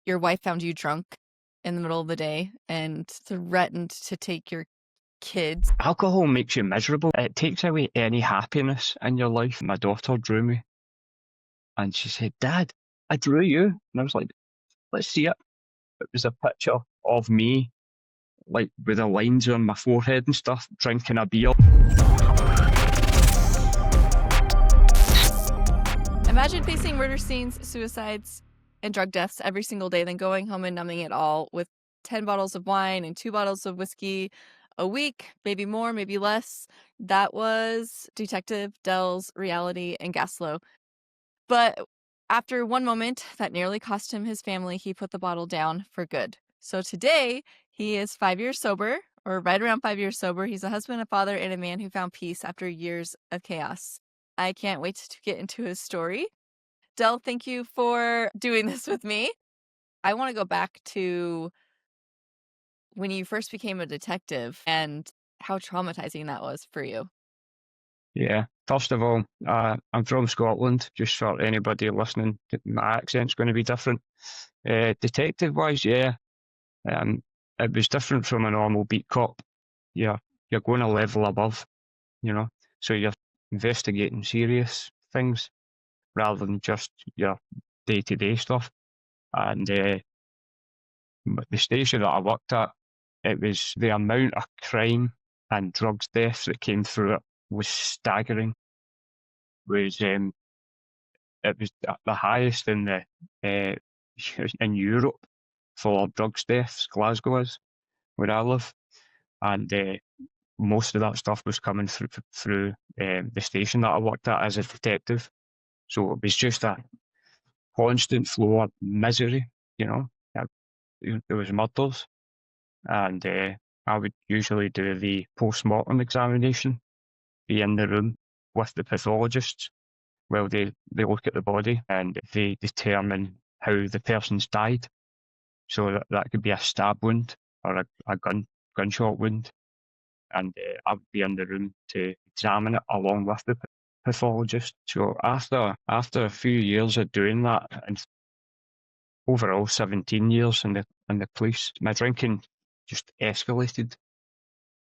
your wife found you drunk in the middle of the day and threatened to take your kids. Alcohol makes you miserable. It takes away any happiness in your life. My daughter drew me and she said, "Dad, I drew you." And I was like, "Let's see it." It was a picture of me, like with the lines on my forehead and stuff, drinking a beer. Imagine facing murder scenes, suicides, and drug deaths every single day, then going home and numbing it all with 10 bottles of wine and 2 bottles of whiskey a week, maybe more, maybe less. That was Detective Dell's reality in Gaslow. But after one moment that nearly cost him his family, he put the bottle down for good. So today, he is 5 years sober, or right around 5 years sober. He's a husband, a father, and a man who found peace after years of chaos. I can't wait to get into his story. Dell, thank you for doing this with me. I want to go back to when you first became a detective and how traumatizing that was for you. Yeah. First of all, I'm from Scotland, just for anybody listening. My accent's going to be different. Detective-wise, yeah, it was different from a normal beat cop. You're going a level above, you know, so you're investigating serious things rather than just your day-to-day stuff. And the station that I worked at, it was the amount of crime and drugs deaths that came through it was staggering. Was It was the highest in the uh, in Europe for drugs deaths. Glasgow is where I live, and most of that stuff was coming through the station that I worked at as a detective. So it was just a constant flow of misery, you know. Uh, There was murders, and I would usually do the post-mortem examination, be in the room with the pathologists while they look at the body and they determine how the person's died. So that could be a stab wound or a gunshot wound, and I would be in the room to examine it along with the pathologist. So after a few years of doing that, and overall 17 years in the police, my drinking just escalated.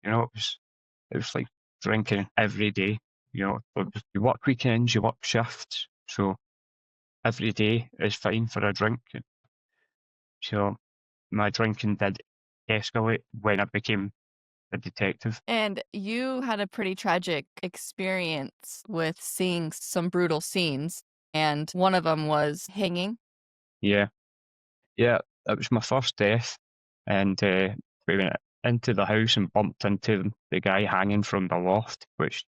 You know, it was like drinking every day. You know, you work weekends, you work shifts, so every day is fine for a drink. So my drinking did escalate when I became a detective. And you had a pretty tragic experience with seeing some brutal scenes, and one of them was hanging. Yeah, yeah, it was my first death, and we went into the house and bumped into the guy hanging from the loft, which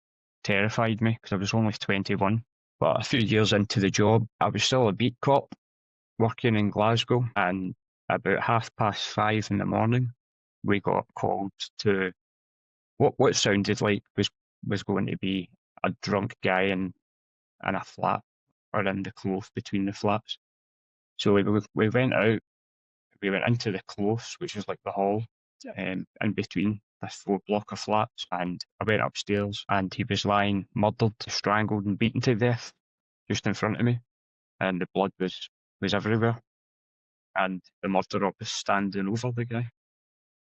terrified me because I was only 21. But a few years into the job, I was still a beat cop working in Glasgow, and about 5:30 in the morning, we got called to what sounded like was going to be a drunk guy in a flat or in the close between the flats. So we went out, we went into the close, which is like the hall, in between this 4 block of flats, and I went upstairs and he was lying murdered, strangled and beaten to death just in front of me, and the blood was everywhere, and the murderer was standing over the guy.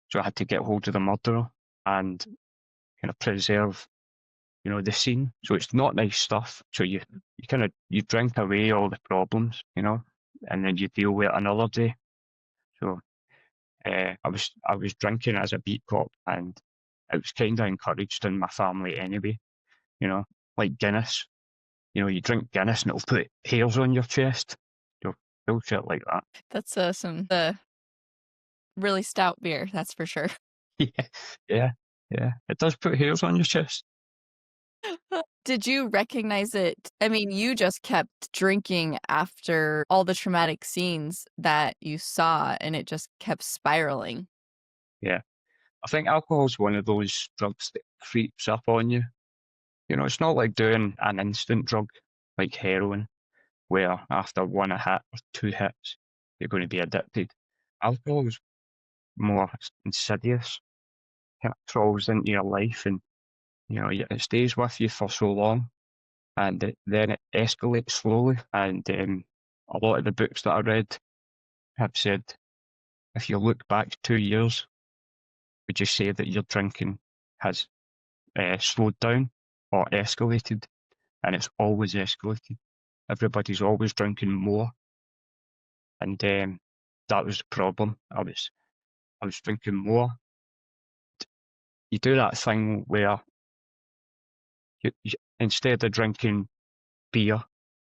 So I had to get hold of the murderer and kind of preserve, you know, the scene. So it's not nice stuff. So you kind of you drink away all the problems, you know, and then you deal with it another day. So I was drinking as a beat cop, and it was kind of encouraged in my family anyway. You know, like Guinness. You know, you drink Guinness and it'll put hairs on your chest. You know, bullshit like that. That's some really stout beer, that's for sure. Yeah, yeah, yeah. It does put hairs on your chest. Did you recognize it? I mean, you just kept drinking after all the traumatic scenes that you saw, and it just kept spiraling. Yeah, I think alcohol's one of those drugs that creeps up on you. You know, it's not like doing an instant drug like heroin, where after one hit or two hits, you're going to be addicted. Alcohol is more insidious, kind of crawls into your life, and you know it stays with you for so long, and then it escalates slowly. And a lot of the books that I read have said, if you look back 2 years, would you say that your drinking has slowed down or escalated? And it's always escalated. Everybody's always drinking more, and that was the problem. I was drinking more. You do that thing where instead of drinking beer,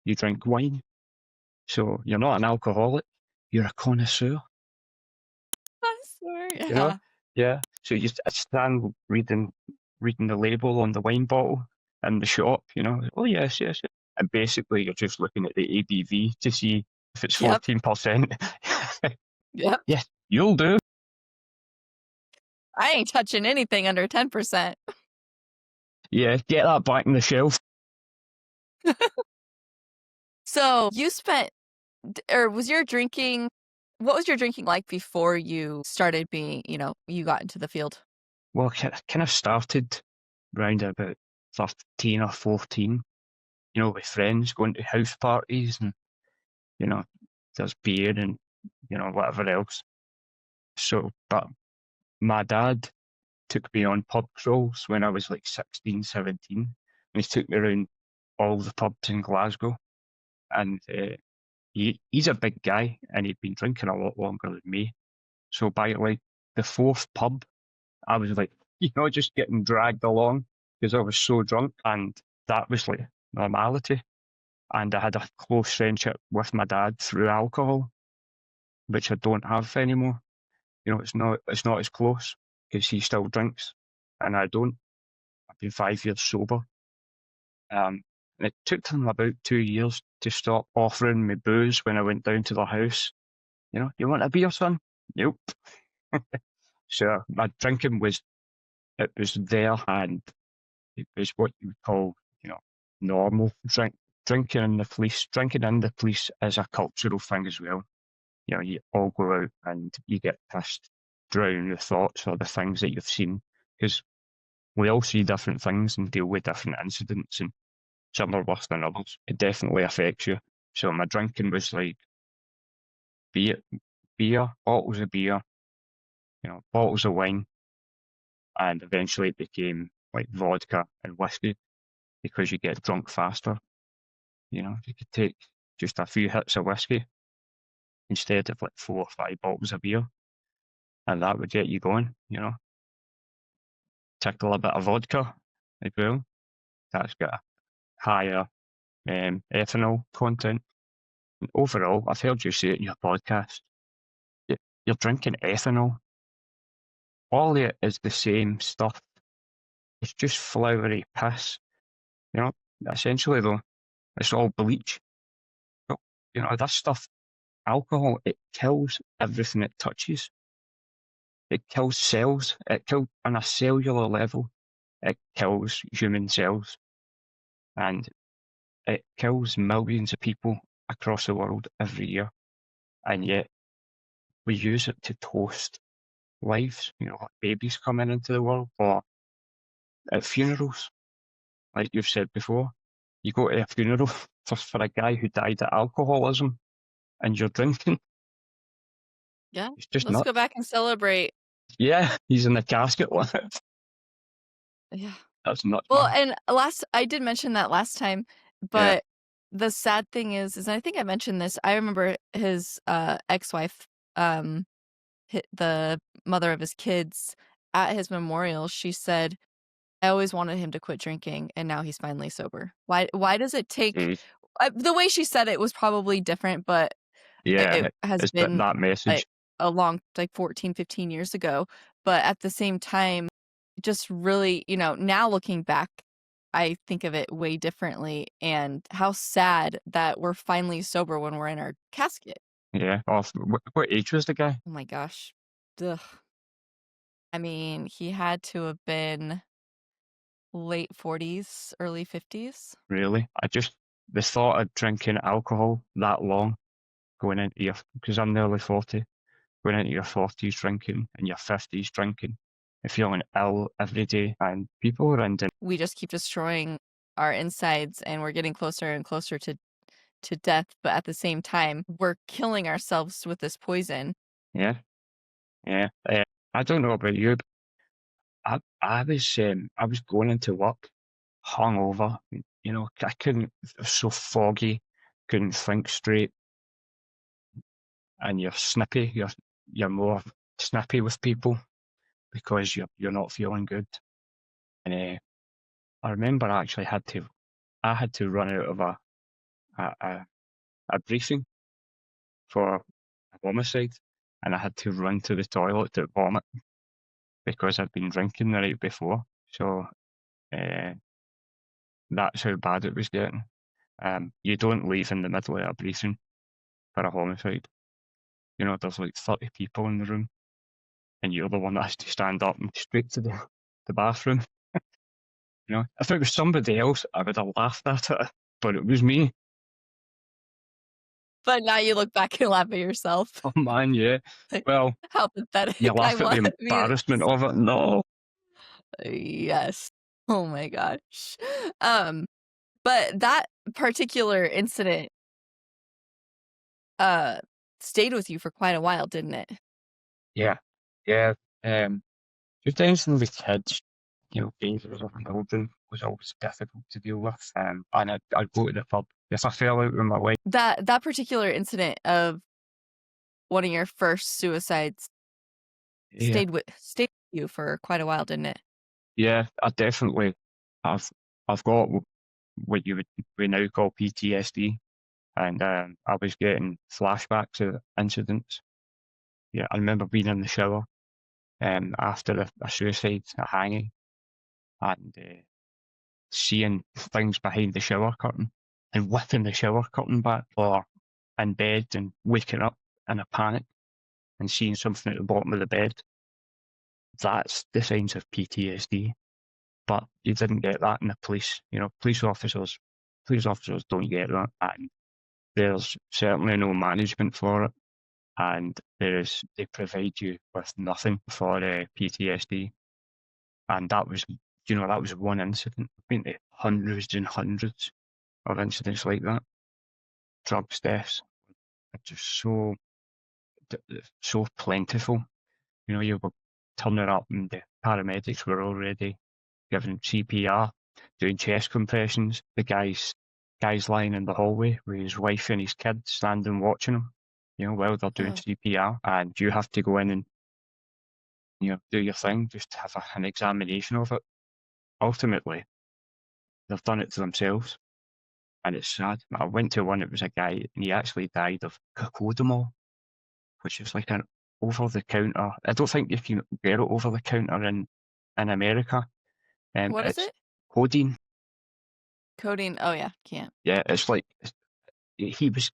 you drink wine. So you're not an alcoholic, you're a connoisseur, I swear, you know? yeah. Yeah. So you stand reading the label on the wine bottle in the shop, oh yes, yes, yes. And basically you're just looking at the ABV to see if it's Yep, 14%. yep. Yes, you'll do. I ain't touching anything under 10%. Yeah, get that back in the shelf. So you spent or was your drinking what was your drinking like before you started being, you got into the field? Well, kind of started round about 13 or 14, with friends going to house parties and, you know, there's beer and, whatever else. So, but my dad took me on pub crawls when I was like 16, 17. And he took me around all the pubs in Glasgow. And he's a big guy and he'd been drinking a lot longer than me. So by like the fourth pub, I was like, just getting dragged along because I was so drunk. And that was like normality. And I had a close friendship with my dad through alcohol, which I don't have anymore. It's not as close because he still drinks and I don't. I've been 5 years sober. And it took them about 2 years to stop offering me booze when I went down to their house. You want a beer, son? Nope. So my drinking was there, and it was what you would call, normal drinking in the police is a cultural thing as well. You all go out and you get pissed, drown your thoughts or the things that you've seen, because we all see different things and deal with different incidents, and some are worse than others. It definitely affects you. So my drinking was like beer, bottles of beer, bottles of wine, and eventually it became like vodka and whiskey because you get drunk faster. You could take just a few hits of whiskey instead of like 4 or 5 bottles of beer, and that would get you going. Tickle a bit of vodka as well. That's got a higher ethanol content. And overall, I've heard you say it in your podcast. You're drinking ethanol. All it is the same stuff. It's just flowery piss. You know, Essentially though, it's all bleach. But that stuff, alcohol, it kills everything it touches. It kills cells. It kills on a cellular level. It kills human cells, and it kills millions of people across the world every year. And yet we use it to toast lives. Like babies coming into the world, or at funerals, like you've said before. You go to a funeral for a guy who died of alcoholism, and you're drinking. Yeah, It's just let's go nuts. back and celebrate. Yeah, he's in the casket. Yeah. That's nuts, Well, man. and I did mention that last time, Yeah. but the sad thing is I think I mentioned this. I remember his ex-wife, um, the mother of his kids, at his memorial. She said, "I always wanted him to quit drinking, and now he's finally sober." Why does it take? Mm. The way she said it was probably different, but Yeah, it has it's that been that a, message. a long, like 14, 15 years ago. But at the same time, just really, now looking back, I think of it way differently and how sad that we're finally sober when we're in our casket. Yeah. What age was the guy? Oh my gosh. Ugh. I mean, he had to have been late 40s, early 50s. Really? The thought of drinking alcohol that long, going into because I'm nearly 40, going into your 40s drinking and your 50s drinking and feeling ill every day. And people are in We just keep destroying our insides and we're getting closer and closer to to death, but at the same time, we're killing ourselves with this poison. Yeah, yeah. I don't know about you, but I was going into work hungover. You know, I couldn't. It was so foggy, couldn't think straight, and you're snippy. You're more snippy with people because you're not feeling good. And I remember I had to run out of a, a, a briefing for a homicide, and I had to run to the toilet to vomit because I'd been drinking the night before. So uh, that's how bad it was getting. You don't leave in the middle of a briefing for a homicide. You know, there's like 30 people in the room, and you're the one that has to stand up and straight to the bathroom. You know, if it was somebody else, I would have laughed at it, but it was me. But now you look back and laugh at yourself. Oh man, yeah. Like, Well, how you pathetic I laugh at was. the embarrassment of it. No. Yes. Oh my gosh. Um, but that particular incident, uh, stayed with you for quite a while, didn't it? Yeah. Yeah. Just anything with kids, you know, behaviours of children was always difficult to deal with. And I'd go to the pub if I fell out with my wife. That particular incident of one of your first suicides Yeah. stayed with you for quite a while, didn't it? Yeah, I definitely I've I've got what we now call PTSD, and I was getting flashbacks of incidents. Yeah, I remember being in the shower after a suicide, a hanging, and seeing things behind the shower curtain and whipping the shower curtain back, or in bed and waking up in a panic and seeing something at the bottom of the bed. That's the signs of PTSD. But you didn't get that in the police. You know, police officers don't get that, and there's certainly no management for it. And they provide you with nothing for PTSD. And that was one incident. I've been to hundreds and hundreds of incidents like that. Drugs deaths are just so plentiful. You know, you were turning up and the paramedics were already giving CPR, doing chest compressions. The guy's lying in the hallway with his wife and his kids standing watching him, you know, while they're doing Oh, CPR, and you have to go in and, you know, do your thing, just have an examination of it. Ultimately, they've done it to themselves, and it's sad. I went to one, it was a guy, and he actually died of cocodamol, which is like an over the counter. I don't think you can get it over the counter in America. what is It's it? codeine. Codeine. Oh yeah, can't. Yeah, it's like he was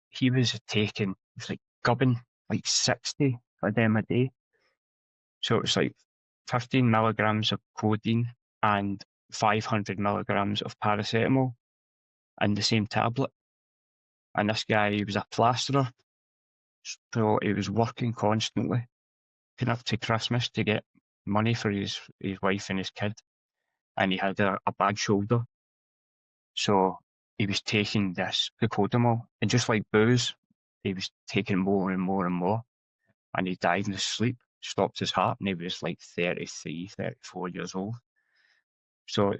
taking, it was like gubbing like 60 of them a day. So it's like 15 milligrams of codeine and 500 milligrams of paracetamol in the same tablet. And this guy, he was a plasterer, so he was working constantly, came up to Christmas to get money for his wife and his kid, and he had a bad shoulder. So he was taking this cocodamol, and just like booze, he was taking more and more and more, and he died in his sleep, stopped his heart, and he was like 33, 34 years old. So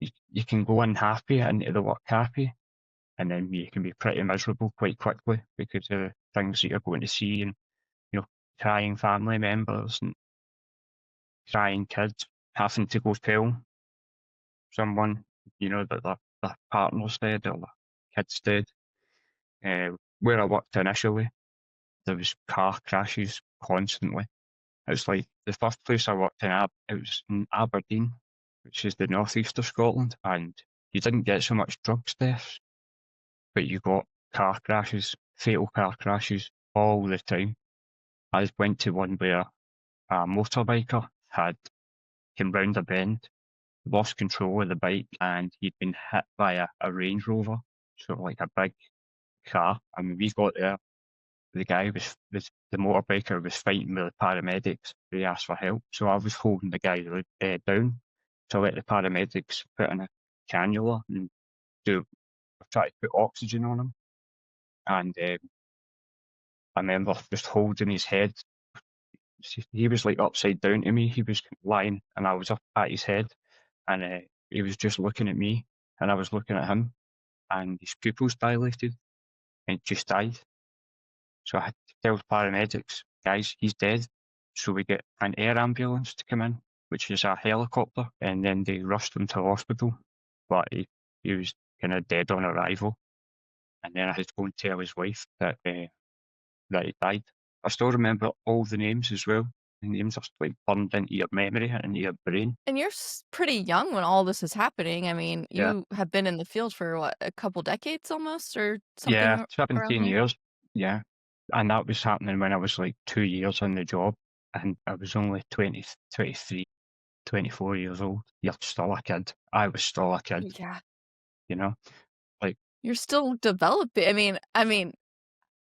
you can go in happy into the work happy, and then you can be pretty miserable quite quickly because of the things that you're going to see, and you know, crying family members and crying kids, having to go tell someone, you know, that their partner's dead or their kid's dead. Where I worked initially, there was car crashes constantly. It was like the first place I worked it was in Aberdeen, which is the northeast of Scotland, and you didn't get so much drugs deaths, but you got car crashes, fatal car crashes all the time. I went to one where a motorbiker had came round a bend, lost control of the bike, and he'd been hit by a Range Rover, so like a big car. And when we got there, the guy was the motorbiker was fighting with the paramedics. He asked for help, so I was holding the guy down to let the paramedics put in a cannula and do try to put oxygen on him. And I remember just holding his head. He was like upside down to me. He was lying, and I was up at his head, and he was just looking at me, and I was looking at him, and his pupils dilated, and he just died. So I had to tell the paramedics, guys, he's dead. So we get an air ambulance to come in, which is a helicopter, and then they rushed him to hospital. But he was kind of dead on arrival. And then I had to go and tell his wife that he died. I still remember all the names as well. The names are like burned into your memory and into your brain. And you're pretty young when all this is happening. I mean, Yeah. you have been in the field for what, a couple decades almost, or something Yeah, around 17 there? years. Yeah. And that was happening when I was like 2 years on the job, and I was only 20, 23, 24 years old. You're still a kid. I was still a kid, Yeah. you know? Like, You're still developing. I mean,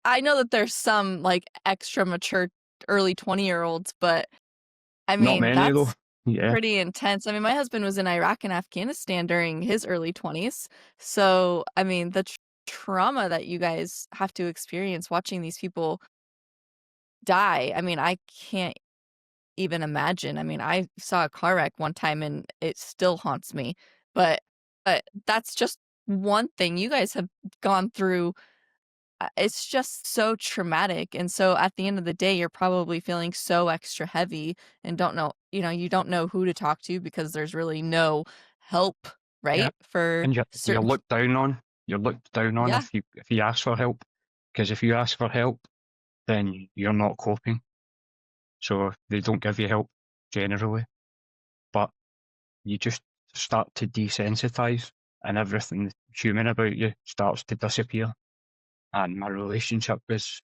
I know that there's some like extra mature early 20-year-olds, but I not mean, many though. that's Yeah. pretty intense. I mean, my husband was in Iraq and Afghanistan during his early 20s. So, I mean, the trauma that you guys have to experience watching these people die, I mean, I can't even imagine. I mean, I saw a car wreck one time and it still haunts me. But that's just one thing. You guys have gone through it's just so traumatic, and so at the end of the day, you're probably feeling so extra heavy and don't know you don't know who to talk to because there's really no help, Yeah. right? For And you're certain looked down on. You're looked down on yeah, if you ask for help. Because if you ask for help, then you're not coping. So they don't give you help generally. But you just start to desensitize, and everything human about you starts to disappear. And my relationship was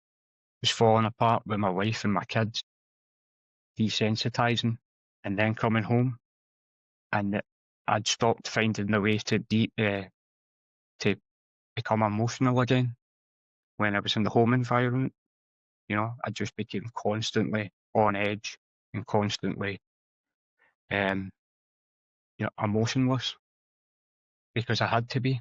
falling apart with my wife and my kids, desensitizing, and then coming home, and I'd stopped finding the way to become emotional again when I was in the home environment. I just became constantly on edge and constantly um, emotionless because I had to be.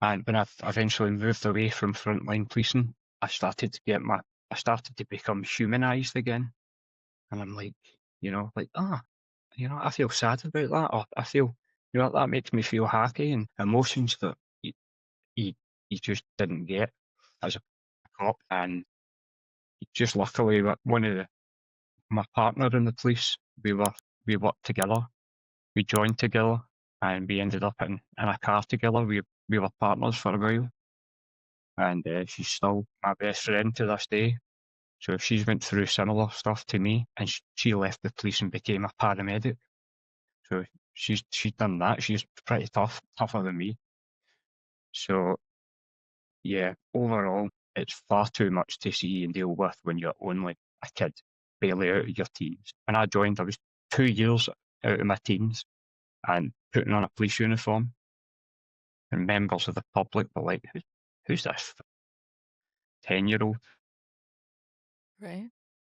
And when I eventually moved away from frontline policing, I started to become humanized again. And I'm like, I feel sad about that, or I feel, that makes me feel happy, and emotions that you, you just didn't get as a cop. And just luckily, my partner in the police, we worked together, we joined together, and we ended up in a car together. We were partners for a while, and she's still my best friend to this day. So she's went through similar stuff to me, and she left the police and became a paramedic. So she's done that. She's pretty tougher than me. So yeah, overall, it's far too much to see and deal with when you're only a kid, barely out of your teens. When I joined, I was 2 years out of my teens, and putting on a police uniform, and members of the public were like, "Who's this 10-year-old?" right?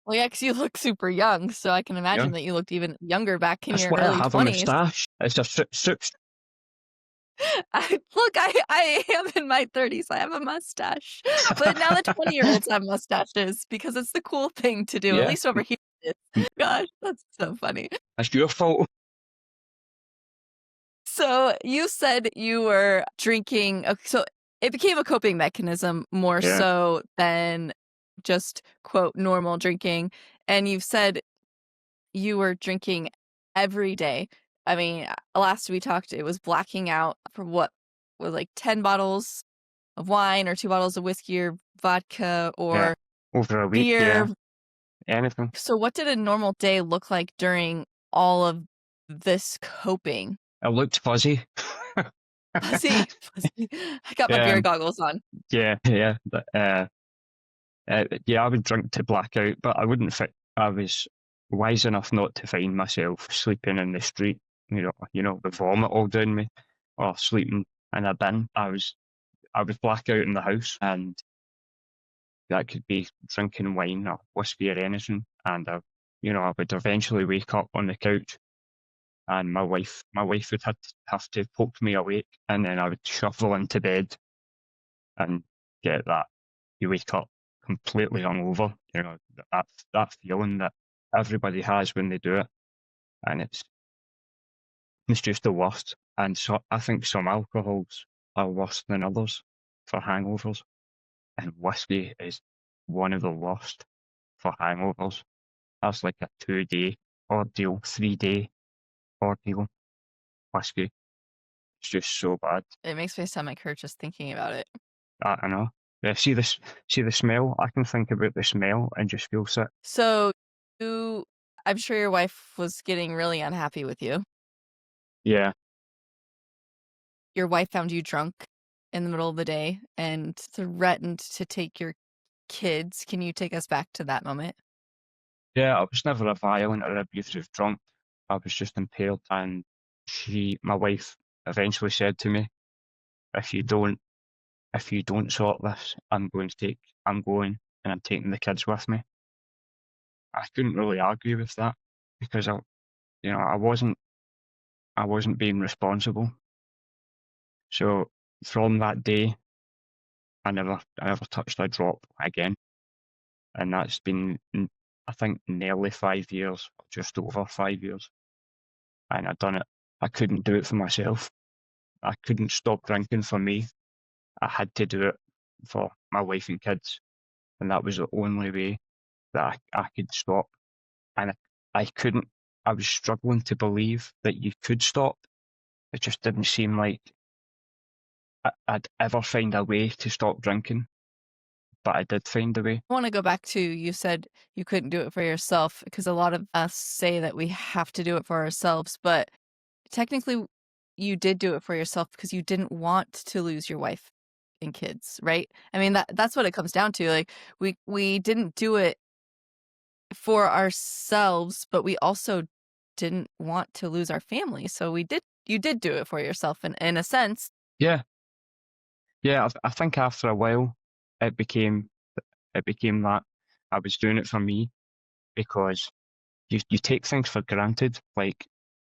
Well, yeah, because you look super young, so I can Yeah, imagine that you looked even younger back in that's your why I early have a 20s. moustache. It's a soup. I am in my 30s, I have a mustache, but now the 20-year-olds have mustaches because it's the cool thing to do, at Yeah, least over here it is. Gosh, that's so funny. that's your fault. So, you said you were drinking so it became a coping mechanism more Yeah, so than just, quote, "normal drinking," and you've said you were drinking every day. I mean, last we talked, it was blacking out for what was like 10 bottles of wine or 2 bottles of whiskey or vodka yeah. or Over a week, beer. yeah. Anything. So what did a normal day look like during all of this coping? It looked fuzzy. Fuzzy, fuzzy. I got my beer Um, goggles on. yeah, yeah. But, yeah, I would drink to black out, but I wouldn't fit. I was wise enough not to find myself sleeping in the street, with vomit all down me, or sleeping in a bin. I was black out in the house, and that could be drinking wine or whiskey or anything. And I would eventually wake up on the couch, and my wife would have to poke me awake, and then I would shuffle into bed and get that. You wake up completely hungover. You know, that feeling that everybody has when they do it, and it's just the worst. And so I think some alcohols are worse than others for hangovers, and whiskey is one of the worst for hangovers. That's like a 2 day ordeal, 3 day ordeal. Whiskey. It's just so bad. It makes my stomach hurt just thinking about it. I know. Yeah, see the smell. I can think about the smell and just feel sick. So you I'm sure your wife was getting really unhappy with you. Yeah, Your wife found you drunk in the middle of the day and threatened to take your kids. Can you take us back to that moment? yeah. I was never a violent or abusive drunk. I was just impaired, and my wife, eventually said to me, "If you don't, if you don't sort this, I'm going, and I'm taking the kids with me." I couldn't really argue with that because I wasn't being responsible. So from that day, I never touched a drop again. And that's been, I think, nearly 5 years, just over 5 years. And I couldn't do it for myself. I couldn't stop drinking for me. I had to do it for my wife and kids. And that was the only way that I could stop. And I couldn't, I was struggling to believe that you could stop. It just didn't seem like I'd ever find a way to stop drinking, but I did find a way. I want to go back to you said you couldn't do it for yourself because a lot of us say that we have to do it for ourselves, but technically you did do it for yourself because you didn't want to lose your wife and kids, right? I mean that's what it comes down to. Like we didn't do it for ourselves, but we also didn't want to lose our family. So you did do it for yourself in a sense. Yeah, yeah. I think after a while, it became it became that I was doing it for me because you take things for granted, like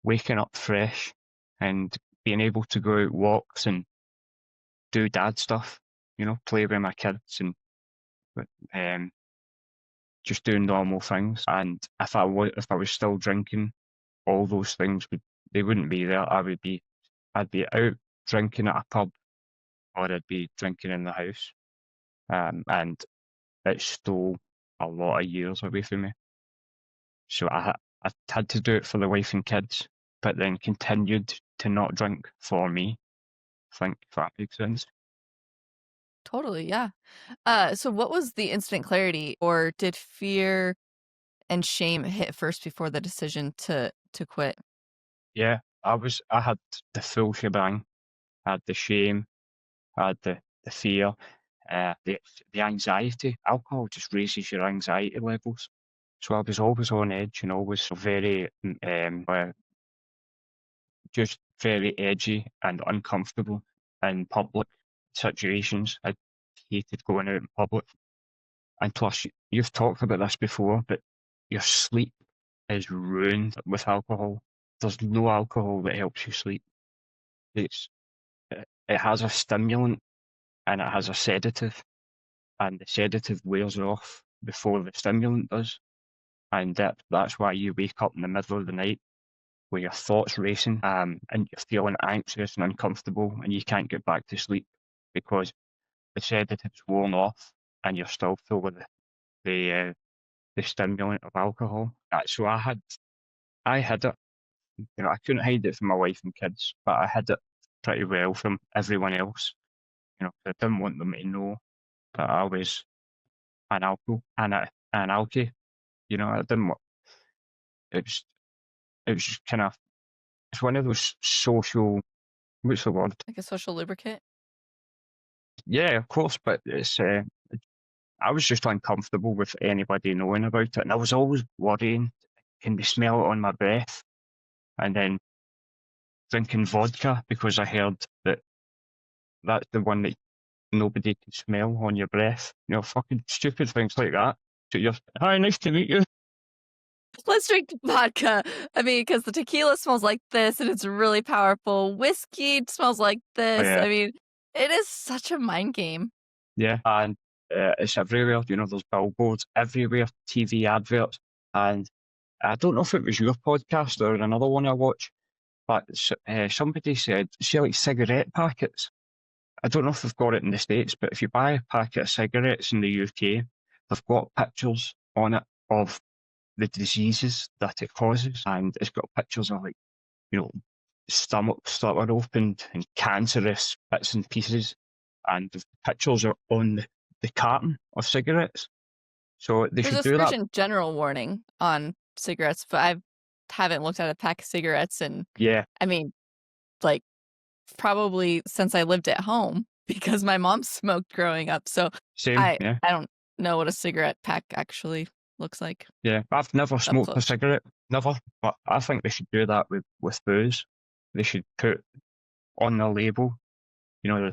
waking up fresh and being able to go out walks and do dad stuff, play with my kids and um, just doing normal things. And if I was still drinking, all those things they wouldn't be there. I'd be out drinking at a pub or I'd be drinking in the house. And it stole a lot of years away from me. So I had to do it for the wife and kids, but then continued to not drink for me. I think if that makes sense. Totally, yeah. So what was the instant clarity, or did fear and shame hit first before the decision to quit? Yeah, I had the full shebang. I had the shame, I had the fear, the anxiety. Alcohol just raises your anxiety levels. So I was always on edge and always very just very edgy and uncomfortable in public situations. I hated going out in public. And plus, you've talked about this before, but your sleep is ruined with alcohol. There's no alcohol that helps you sleep. It's it has a stimulant and it has a sedative, and the sedative wears off before the stimulant does, and that's why you wake up in the middle of the night with your thoughts racing, and you're feeling anxious and uncomfortable, and you can't get back to sleep because the sedative's worn off, and you're still full of the uh, the stimulant of alcohol. So I hid it. I couldn't hide it from my wife and kids, but I hid it pretty well from everyone else. 'Cause I didn't want them to know that I was an alky. I didn't want. It was it was just kind of it's one of those social. What's the word? Like a social lubricant? Yeah, of course, but I was just uncomfortable with anybody knowing about it, and I was always worrying. Can they smell it on my breath? And then drinking vodka because I heard that that's the one that nobody can smell on your breath. Fucking stupid things like that. So you're, hi, nice to meet you. Let's drink vodka. I mean, because the tequila smells like this and it's really powerful. Whiskey smells like Oh, this. yeah, I mean, it is such a mind game. Yeah, and it's everywhere. You know, there's billboards everywhere, TV adverts, and I don't know if it was your podcast or another one I watched, but somebody said, see, like cigarette packets. I don't know if they've got it in the States, but if you buy a packet of cigarettes in the UK, they've got pictures on it of the diseases that it causes, and it's got pictures of, like, you know, stomachs that are opened and cancerous bits and pieces, and the pictures are on the carton of cigarettes. So they There's should a do that. Surgeon General warning on cigarettes, but I haven't looked at a pack of cigarettes and Yeah, I mean, like, probably since I lived at home because my mom smoked growing up, so same. I Yeah, I don't know what a cigarette pack actually looks like yeah. I've never up smoked a close. cigarette, never. But I think they should do that with booze. They should put on the label, you know,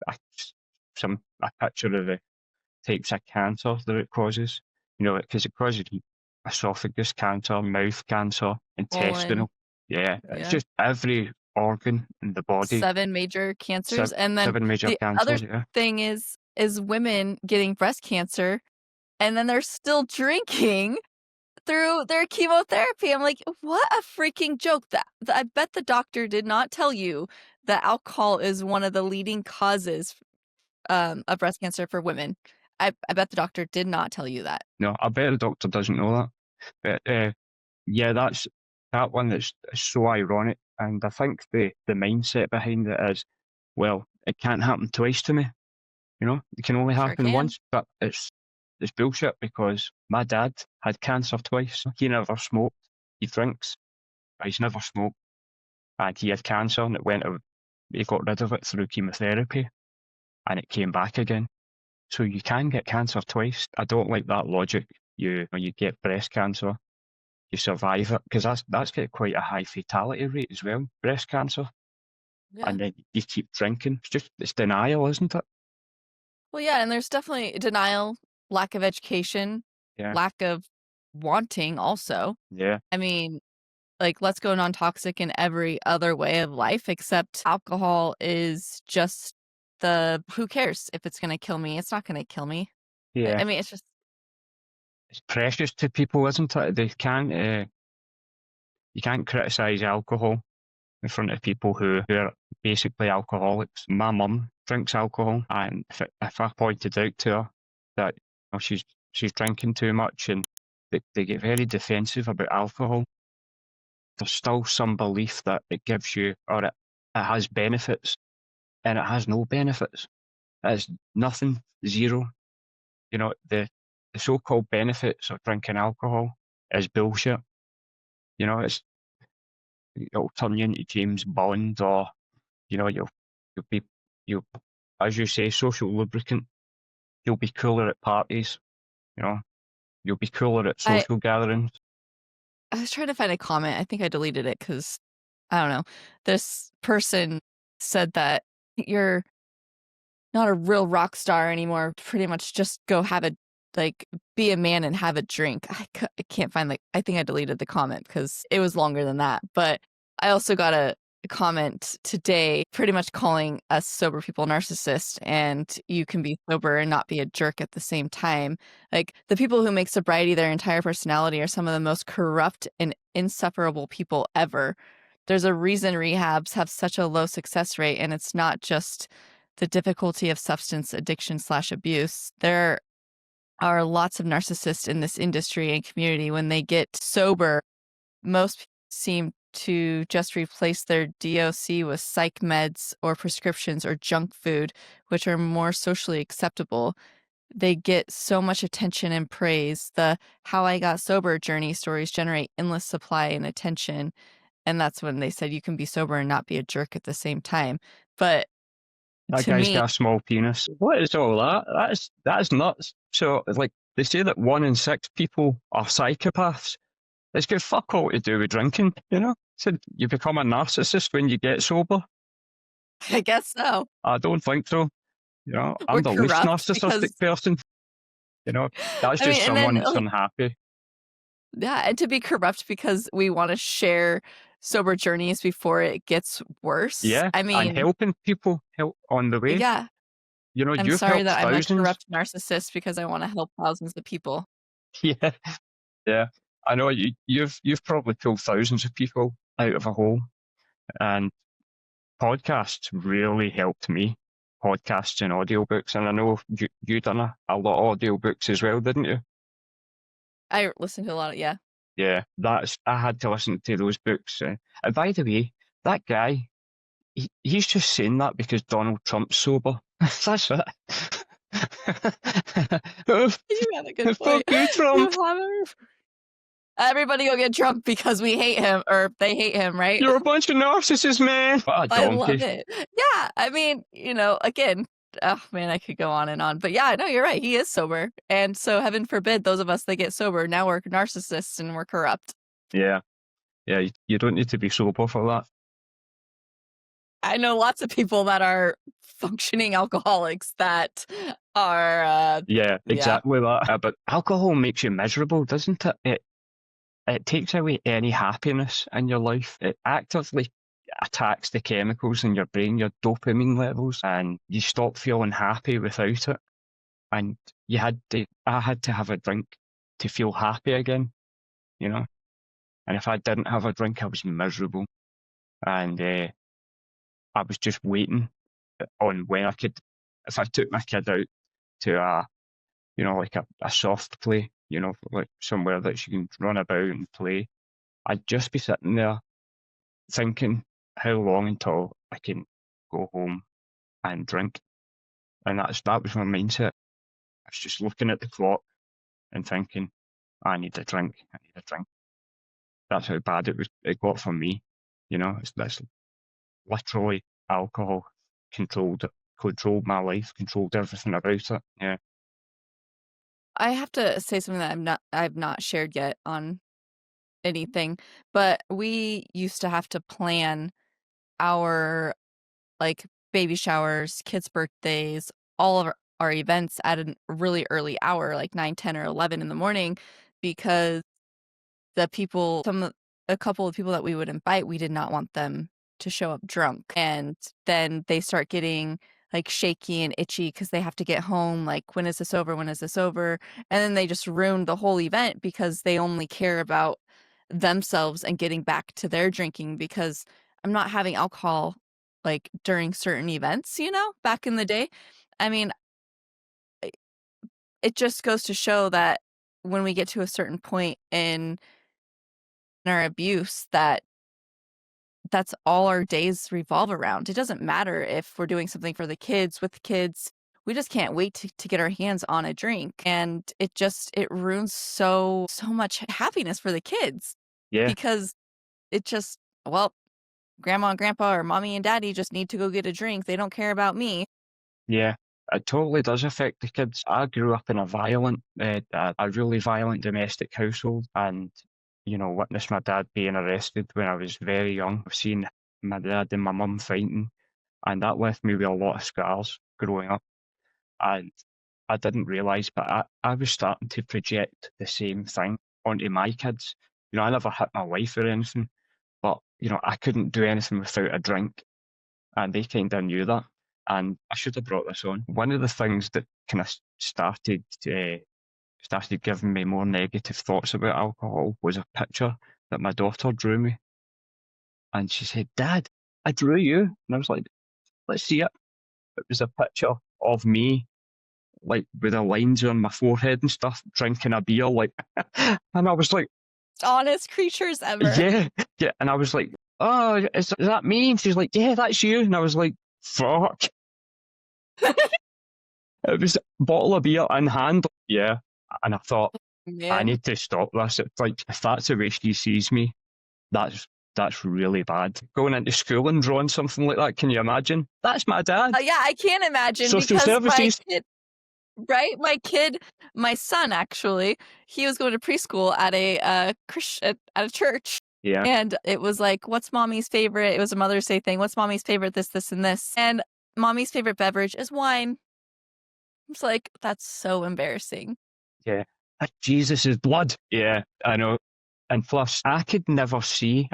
a, a picture of the types of cancer that it causes. You know, because it causes esophagus cancer, mouth cancer, Colon, intestinal. Yeah, it's yeah. just every organ in the body. 7 major cancers, and then Seven major the other cancers. Yeah, thing is women getting breast cancer, and then they're still drinking through their chemotherapy. I'm like, "What a freaking joke." That I bet the doctor did not tell you that alcohol is one of the leading causes, of breast cancer for women. I bet the doctor did not tell you that. no, I bet the doctor doesn't know that. But yeah, that's that one that's so ironic, and I think the mindset behind it is, well, it can't happen twice to me. You know, it can only Sure happen can. once, but it's bullshit because my dad had cancer twice. He never smoked. He drinks, but he's never smoked, and he had cancer, and it went out. He got rid of it through chemotherapy, and it came back again. So you can get cancer twice. I don't like that logic. When you get breast cancer, you survive it because that's got quite a high fatality rate as well. Breast cancer, Yeah. and then you keep drinking. It's denial, isn't it? Well, yeah, and there's definitely denial, lack of education, Yeah, lack of wanting also. yeah, I mean, like, let's go non-toxic in every other way of life except alcohol is just the who cares if it's gonna kill me? It's not gonna kill me. yeah. I mean, it's just It's precious to people, isn't it? You can't criticize alcohol in front of people who are basically alcoholics. My mum drinks alcohol, and if I pointed out to her that, you know, she's drinking too much, and they get very defensive about alcohol, there's still some belief that it gives you, or it has benefits, and it has no benefits. It's nothing, zero. You know, the so-called benefits of drinking alcohol is bullshit. You know, it'll turn you into James Bond, or, you know, you'll be you as you say, social lubricant. You'll be cooler at parties. You know, you'll be cooler at I social gatherings. I was trying to find a comment. I think I deleted it because I don't know. This person said that you're not a real rock star anymore. Pretty much just go have a like be a man and have a drink. I can't find I think I deleted the comment because it was longer than that. But I also got a comment today pretty much calling us sober people narcissists, and you can be sober and not be a jerk at the same time. Like, the people who make sobriety their entire personality are some of the most corrupt and insufferable people ever. There's a reason rehabs have such a low success rate, and it's not just the difficulty of substance addiction slash abuse. There are lots of narcissists in this industry and community. When they get sober, most people seem to just replace their DOC with psych meds or prescriptions or junk food, which are more socially acceptable. They get so much attention and praise. The how I got sober journey stories generate endless supply and attention. And that's when they said you can be sober and not be a jerk at the same time. But That to guy's me, got a small penis. What is all that? That's nuts. So, like, they say that 1 in 6 people are psychopaths. It's got fuck all to do with drinking, you know? So you become a narcissist when you get sober? I guess so. I don't think so. You know, I'm We're the least corrupt narcissistic because person. You know, that's I mean, just and someone then, that's like, unhappy. yeah, and to be corrupt because we wanna share sober journeys before it gets worse. Yeah, I and mean, helping people help on the way. yeah, I'm you've sorry helped that I'm a thousands. corrupt narcissist because I wanna help thousands of people. Yeah, yeah. I know you've probably pulled thousands of people out of a hole, and podcasts really helped me. Podcasts and audiobooks, and I know you done a lot of audiobooks as well, didn't you? I listen to a lot of yeah. Yeah, that's I had to listen to those books. And by the way, that guy, he's just saying that because Donald Trump's sober. That's it. You have a good point. Fuck you, You Trump. have a everybody go get Trump because we hate him or they hate him, right? You're a bunch of narcissists, man. What a I love donkey. it. Yeah, I mean, again, oh man, I could go on and on. But yeah, no, you're right. He is sober. And so heaven forbid those of us that get sober, now we're narcissists and we're corrupt. Yeah, yeah. You don't need to be sober for that. I know lots of people that are functioning alcoholics that are Yeah, yeah. exactly that. But alcohol makes you miserable, doesn't it? It takes away any happiness in your life. It actively attacks the chemicals in your brain, your dopamine levels, and you stop feeling happy without it. And I had to have a drink to feel happy again, you know. And if I didn't have a drink, I was miserable. And I was just waiting on when I could, if I took my kid out to like a soft play, like somewhere that she can run about and play, I'd just be sitting there thinking how long until I can go home and drink. And that was my mindset. I was just looking at the clock and thinking, I need a drink, I need a drink. That's how bad it got for me. That's literally alcohol controlled my life, controlled everything about it. Yeah. I have to say something that I've not shared yet on anything, but we used to have to plan our like baby showers, kids' birthdays, all of our events at a really early hour, like 9, 10, or 11 in the morning, because the people, a couple of people that we would invite, we did not want them to show up drunk. And then they start getting like shaky and itchy because they have to get home. Like, when is this over? When is this over? And then they just ruin the whole event because they only care about themselves and getting back to their drinking because I'm not having alcohol like during certain events, back in the day. I mean, it just goes to show that when we get to a certain point in our abuse, that's all our days revolve around. It doesn't matter if we're doing something for the kids, with the kids. We just can't wait to get our hands on a drink. And it ruins so much happiness for the kids Yeah. because it just, well, grandma and grandpa or mommy and daddy just need to go get a drink. They don't care about me. Yeah. It totally does affect the kids. I grew up in a really violent domestic household, and witnessed my dad being arrested when I was very young. I've seen my dad and my mum fighting, and that left me with a lot of scars growing up. And I didn't realise, but I was starting to project the same thing onto my kids. I never hit my wife or anything, but I couldn't do anything without a drink, and they kind of knew that. And I should have brought this on. One of the things that kind of started giving me more negative thoughts about alcohol was a picture that my daughter drew me. And she said, "Dad, I drew you." And I was like, "Let's see it." It was a picture of me, like with the lines on my forehead and stuff, drinking a beer, like, and I was like, Honest creatures ever. yeah, yeah. And I was like, "Oh, is that me?" And she's like, "Yeah, that's you." And I was like, "Fuck." It was a bottle of beer in hand. Yeah. And I thought, I Man. need to stop this. It's like, if that's the way she sees me, that's really bad. Going into school and drawing something like that, can you imagine? That's my dad. Yeah, I can't imagine Social because my services. kid, right? My son actually, he was going to preschool at a Christian at a church. Yeah. And it was like, what's mommy's favorite? It was a Mother's Day thing. What's mommy's favorite? This, and this. And mommy's favorite beverage is wine. It's like, that's so embarrassing. Yeah. That's Jesus' blood. Yeah, I know. And plus, I could never see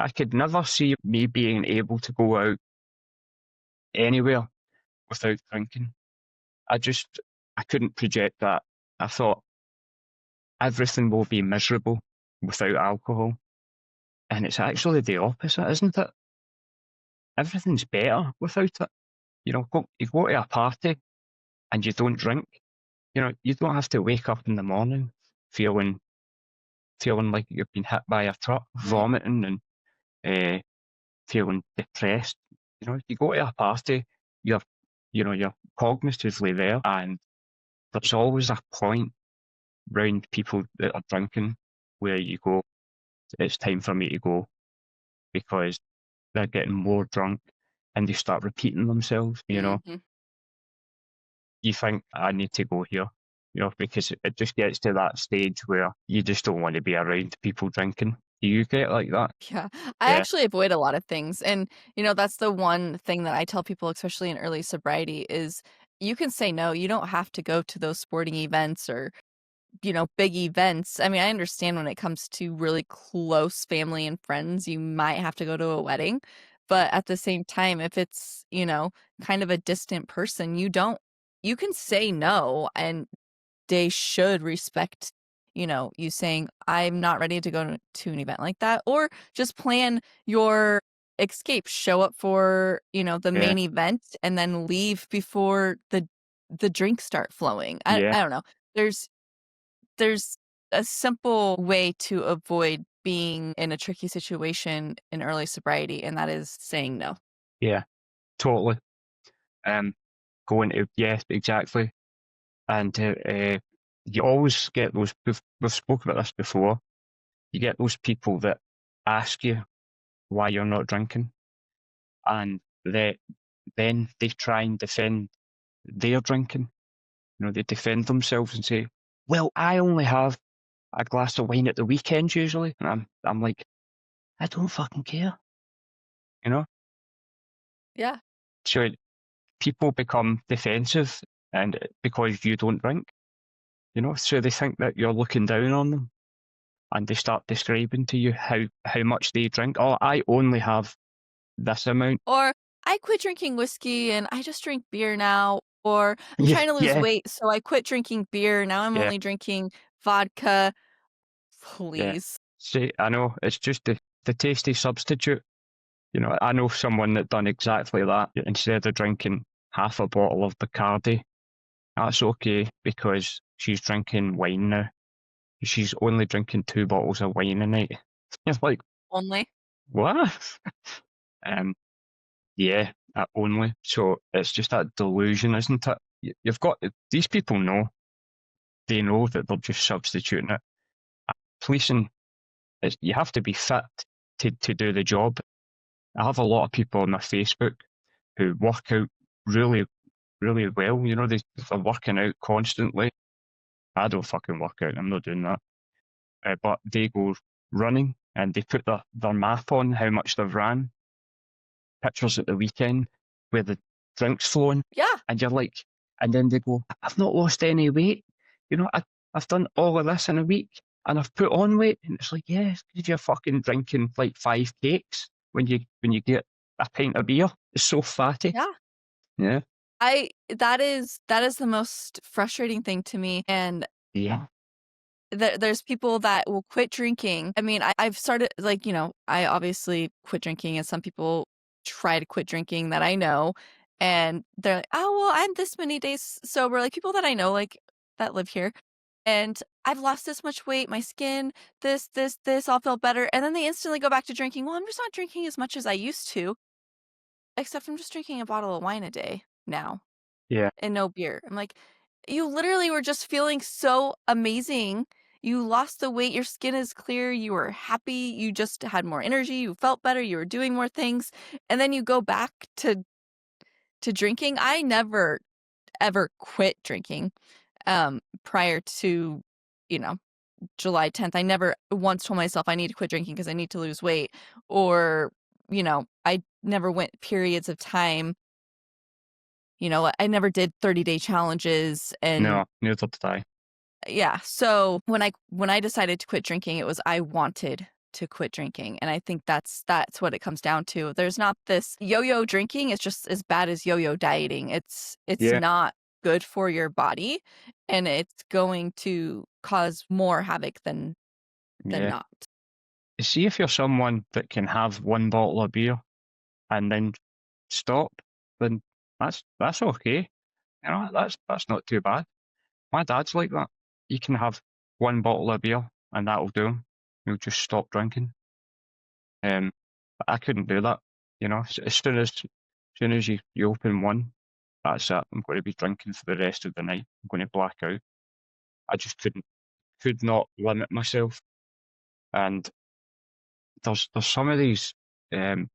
me being able to go out anywhere without drinking. I couldn't project that. I thought everything will be miserable without alcohol. And it's actually the opposite, isn't it? Everything's better without it. You go to a party and you don't drink. You don't have to wake up in the morning feeling like you've been hit by a truck, Right. vomiting and uh, feeling depressed. You go to a party, you're you're cognitively there, and there's always a point round people that are drinking where you go, it's time for me to go because they're getting more drunk and they start repeating themselves. Mhm. You think I need to go here, because it just gets to that stage where you just don't want to be around people drinking. Do you get like that? Yeah. I Yeah, actually avoid a lot of things, and, that's the one thing that I tell people, especially in early sobriety, is you can say no. You don't have to go to those sporting events or, big events. I mean, I understand when it comes to really close family and friends, you might have to go to a wedding, but at the same time, if it's, kind of a distant person, you can say no, and they should respect, you saying, "I'm not ready to go to an event like that," or just plan your escape. Show up for, the yeah, main event and then leave before the drinks start flowing. I yeah, I don't know. There's there's a simple way to avoid being in a tricky situation in early sobriety, and that is saying no. yeah, totally. Um, Going to, yes, exactly. And you always get those. We've spoken about this before. You get those people that ask you why you're not drinking, and then they try and defend their drinking. They defend themselves and say, "Well, I only have a glass of wine at the weekends usually." And I'm like, I don't fucking care, you know. Yeah. So people become defensive, and because you don't drink, so they think that you're looking down on them, and they start describing to you how much they drink. Oh, I only have this amount. Or, "I quit drinking whiskey and I just drink beer now," or, "I'm Yeah, trying to lose yeah, weight, so I quit drinking beer, now I'm yeah, only drinking vodka." yeah. Please. See, I know it's just the tasty substitute. I know someone that done exactly that. Instead of drinking half a bottle of Bacardi, that's okay because she's drinking wine now. She's only drinking 2 bottles of wine a night. It's like, Only. what? Um, yeah, only. So it's just that delusion, isn't it? You've got these people know, they know that they're just substituting it. Policing, you have to be fit to do the job. I have a lot of people on my Facebook who work out really, really well. They're working out constantly. I don't fucking work out. I'm not doing that. But they go running and they put their map on how much they've ran, pictures at the weekend where the drink's flowing, Yeah, and you're like, and then they go, I've not lost any weight. I've done all of this in a week and I've put on weight. And it's like, yeah, because you're fucking drinking like 5 cakes when you get a pint of beer. It's so fatty. yeah. Yeah. That is the most frustrating thing to me, and Yeah. there's people that will quit drinking. I mean, I've started, like, I obviously quit drinking, and some people try to quit drinking that I know, and they're like, "Oh, well, I'm this many days sober," like, people that I know, like, that live here, and "I've lost this much weight, my skin, this, I'll feel better," and then they instantly go back to drinking. "Well, I'm just not drinking as much as I used to, except I'm just drinking a bottle of wine a day now." Yeah. And no beer. I'm like, "You literally were just feeling so amazing. You lost the weight, your skin is clear, you were happy, you just had more energy, you felt better, you were doing more things, and then you go back to drinking." I never ever quit drinking, prior to, you know, July 10th. I never once told myself I need to quit drinking because I need to lose weight, or, I never went periods of time. I never did 30-day challenges, and No, neither did I. yeah, so when I decided to quit drinking, it was I wanted to quit drinking, and I think that's what it comes down to. There's not this yo-yo drinking, it's just as bad as yo-yo dieting. It's Yeah. not good for your body, and it's going to cause more havoc than Yeah. not. See if you're someone that can have one bottle of beer and then stop, then that's okay. You know, that's not too bad. My dad's like that. He can have one bottle of beer and that'll do him. He'll just stop drinking. But I couldn't do that. You know, as soon as you open one, that's it. I'm going to be drinking for the rest of the night. I'm going to black out. I just could not limit myself. And there's some of these um,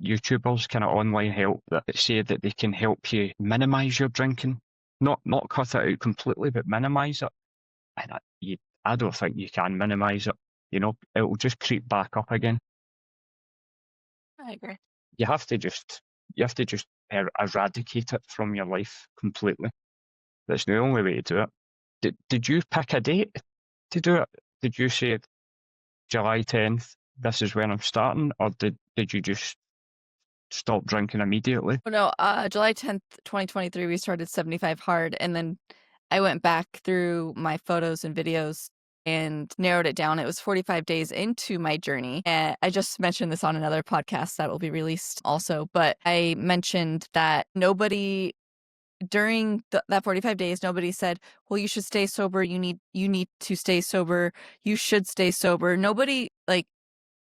YouTubers, kind of online help, that say that they can help you minimize your drinking, not cut it out completely, but minimize it. And I don't think you can minimize it. You know, it will just creep back up again. I agree. You have to just eradicate it from your life completely. That's the only way to do it. Did you pick a date to do it? Did you say July 10th, this is when I'm starting, or did you just stop drinking immediately? Oh, no, July 10th, 2023, we started 75 Hard, and then I went back through my photos and videos and narrowed it down. It was 45 days into my journey, and I just mentioned this on another podcast that will be released also, but I mentioned that nobody during that 45 days, nobody said, "Well, you should stay sober, you need to stay sober, you should stay sober." Nobody, like,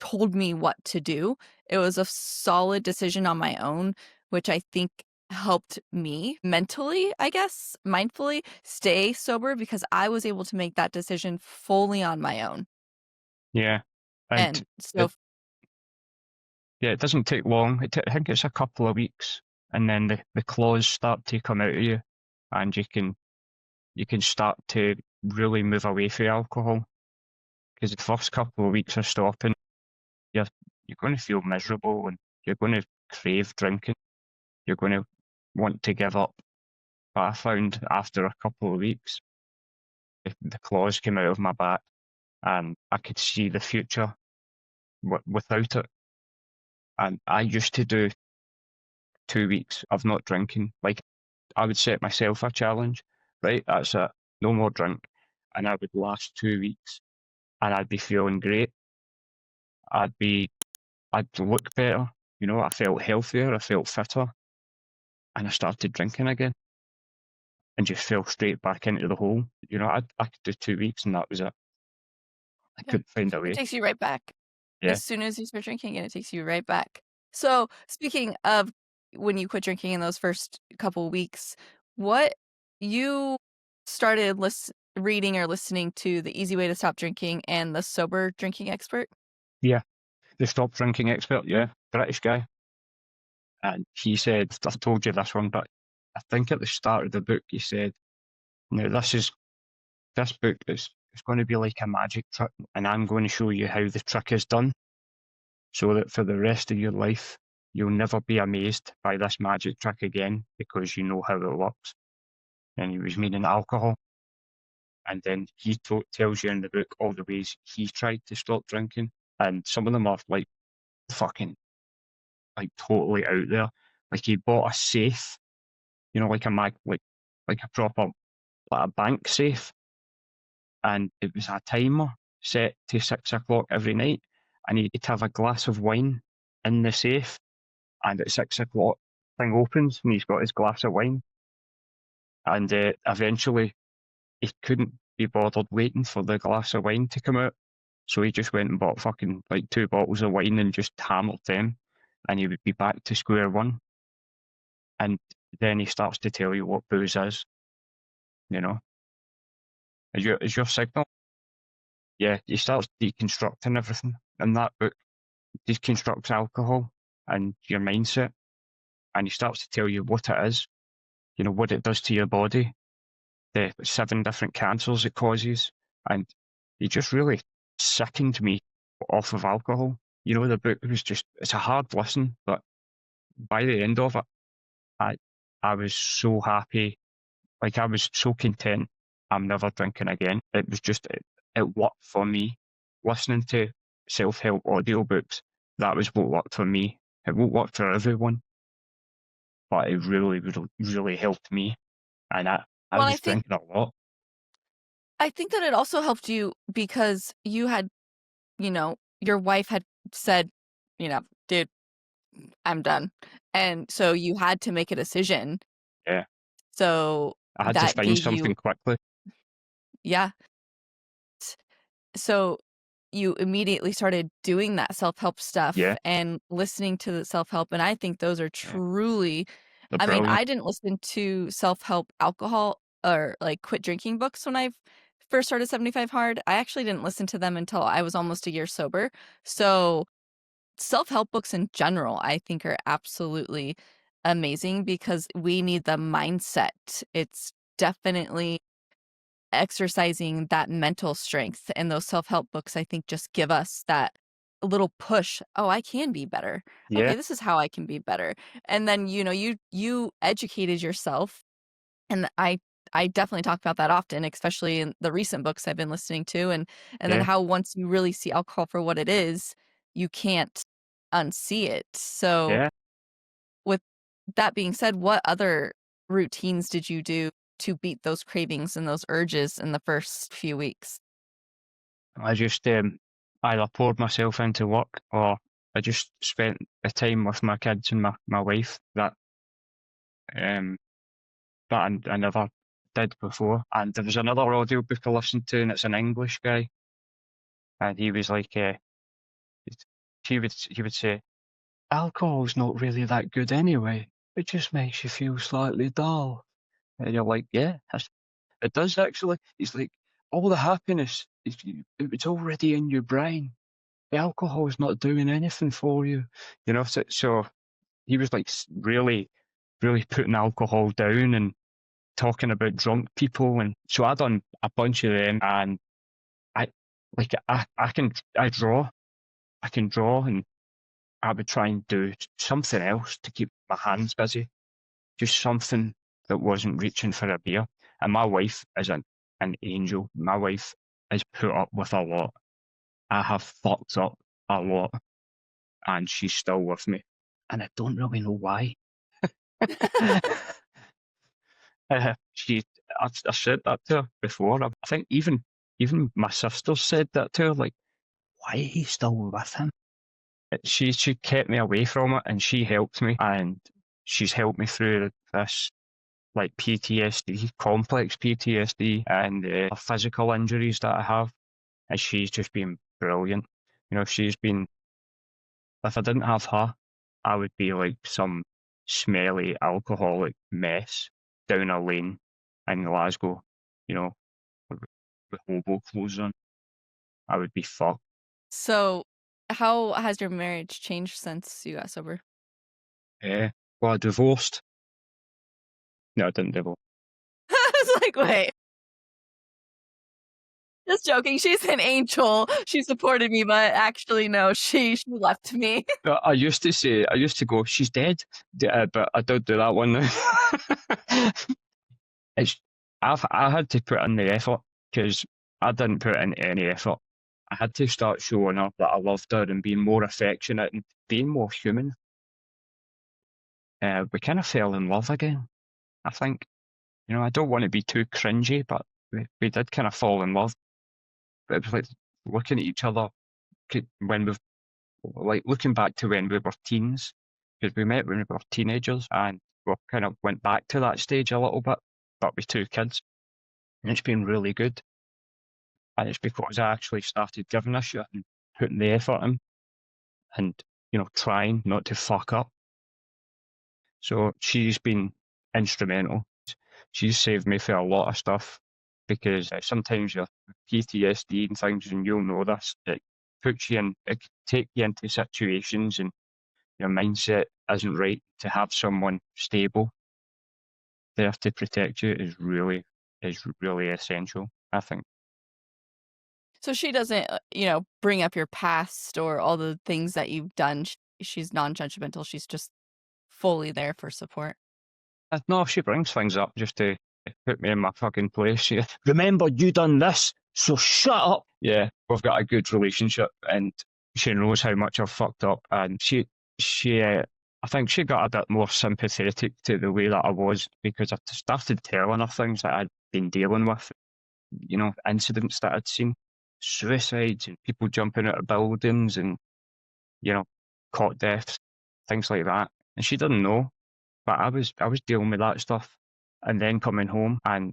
told me what to do. It was a solid decision on my own, which I think helped me mentally, I guess, mindfully stay sober because I was able to make that decision fully on my own. Yeah, and And so, it yeah, it doesn't take long. I think it's a couple of weeks, and then the claws start to come out of you, and you can start to really move away from alcohol. Because the first couple of weeks of stopping, you're you're going to feel miserable, and you're going to crave drinking. You're going to want to give up. But I found after a couple of weeks, the claws came out of my back, and I could see the future without it. And I used to do 2 weeks of not drinking. Like, I would set myself a challenge, right? That's it, no more drink. And I would last 2 weeks and I'd be feeling great. I'd be, I'd look better. You know, I felt healthier, I felt fitter, and I started drinking again and just fell straight back into the hole. You know, I could do 2 weeks and that was it. I yeah, couldn't find a it way. takes you right back. Yeah. As soon as you start drinking and it takes you right back. So, speaking of when you quit drinking in those first couple weeks, what you started reading or listening to The Easy Way to Stop Drinking and The Sober Drinking Expert? Yeah. The stop drinking expert, yeah. British guy. And he said, I've told you this one, but I think at the start of the book he said, now this book is it's going to be like a magic trick, and I'm going to show you how the trick is done, so that for the rest of your life you'll never be amazed by this magic trick again because you know how it works. And he was meaning alcohol. And then he tells you in the book all the ways he tried to stop drinking, and some of them are like fucking like totally out there. Like he bought a safe, you know, like a like a proper like a bank safe, and it was a timer set to 6 o'clock every night, and he'd have a glass of wine in the safe, and at 6 o'clock, thing opens, and he's got his glass of wine, and eventually he couldn't be bothered waiting for the glass of wine to come out, so he just went and bought fucking like 2 bottles of wine and just hammered them, and he would be back to square one, and then he starts to tell you what booze is, you know. Is your signal? Yeah, he starts deconstructing everything in that book. Deconstructs alcohol and your mindset, and he starts to tell you what it is, you know, what it does to your body, the 7 different cancers it causes, and he just really sickened me off of alcohol. You know, the book was it's a hard listen, but by the end of it, I I was so happy, like I was so content. I'm never drinking again. It was it worked for me. Listening to self-help audiobooks, that was what worked for me. It won't work for everyone, but it really, really, really helped me. and I Well, was drinking a lot. I think that it also helped you because you had, your wife had said, "Dude, I'm done." And so you had to make a decision. Yeah, So I had to that find gave something you, quickly. yeah. So you immediately started doing that self-help stuff Yeah, and listening to the self-help, and I think those are yeah, truly, they're I mean, brilliant. I didn't listen to self-help alcohol or, like, quit drinking books when I first started 75 Hard. I actually didn't listen to them until I was almost a year sober. So, self-help books in general, I think, are absolutely amazing because we need the mindset. It's definitely exercising that mental strength, and those self-help books, I think, just give us that little push. "Oh, I can be better. Yeah, Okay, this is how I can be better." And then, you educated yourself, and I definitely talk about that often, especially in the recent books I've been listening to, and then yeah, how once you really see alcohol for what it is, you can't unsee it. So, yeah. with that being said, what other routines did you do to beat those cravings and those urges in the first few weeks? I just either poured myself into work or I just spent the time with my kids and my wife um that I never did before. And there was another audiobook I listened to, and it's an English guy, and he was like, he would say, alcohol's not really that good anyway. It just makes you feel slightly dull. And you're like, yeah, it does actually. He's like, all the happiness, it's already in your brain. The alcohol is not doing anything for you. So he was like really, really putting alcohol down and talking about drunk people. And so I done a bunch of them, and I I can draw, and I would try and do something else to keep my hands busy, just something that wasn't reaching for a beer. And my wife is an angel. My wife has put up with a lot. I have fucked up a lot, and she's still with me. And I don't really know why. She, I said that to her before. I think even my sister said that to her. Like, why are you still with him? She kept me away from it, and she helped me, and she's helped me through this like PTSD, complex PTSD, and physical injuries that I have. And she's just been brilliant. She's been. If I didn't have her, I would be like some smelly alcoholic mess down a lane in Glasgow. You know, with hobo clothes on. I would be fucked. So, how has your marriage changed since you got sober? Eh, well, I divorced. No, I didn't divorce. I was like, "Wait, just joking. She's an angel. She supported me, but actually, no, she left me." No, I used to go, she's dead, but I don't do that one now. it's, I had to put in the effort because I didn't put in any effort. I had to start showing her that I loved her and being more affectionate and being more human. We kind of fell in love again, I think. I don't want to be too cringy, but we did kind of fall in love. But it was like looking at each other when we've like looking back to when we were teens, because we met when we were teenagers, and we kind of went back to that stage a little bit, but with two kids, and it's been really good. And it's because I actually started giving a shit and putting the effort in, and trying not to fuck up. So she's been instrumental. She's saved me for a lot of stuff because sometimes your PTSD and things, and you'll know this, it can take you into situations and your mindset isn't right. To have someone stable there to protect you is really essential, I think. So she doesn't, bring up your past or all the things that you've done. She's non-judgmental. She's just fully there for support. No, she brings things up just to put me in my fucking place. Remember, you done this, so shut up. Yeah, we've got a good relationship, and she knows how much I've fucked up, and she I think she got a bit more sympathetic to the way that I was because I started telling her things that I'd been dealing with, incidents that I'd seen, suicides and people jumping out of buildings and, you know, caught deaths, things like that. And she didn't know, but I was dealing with that stuff and then coming home and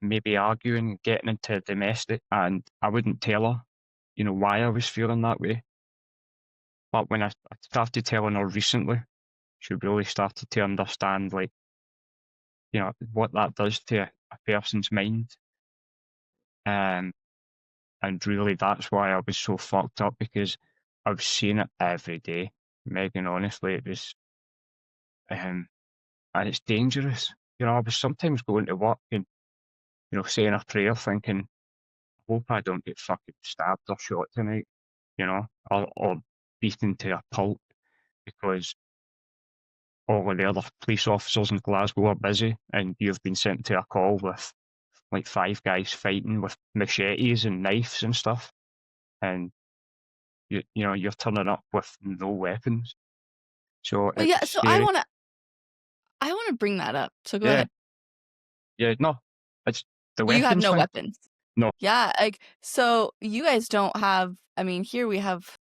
maybe arguing, getting into domestic, and I wouldn't tell her, why I was feeling that way. But when I started telling her recently, she really started to understand, like, what that does to a person's mind. Um, and really, that's why I was so fucked up because I was seeing it every day. Megan, honestly, it was, and it's dangerous. I was sometimes going to work and, saying a prayer thinking, hope I don't get fucking stabbed or shot tonight, or beaten to a pulp because all of the other police officers in Glasgow are busy and you've been sent to a call with like five guys fighting with machetes and knives and stuff, and you're turning up with no weapons. So Well, it yeah, was so scary. I wanna bring that up, so go Yeah, ahead. yeah, no, it's the You have weapons no thing. weapons. No, Yeah, like, so you guys don't have, I mean, here we have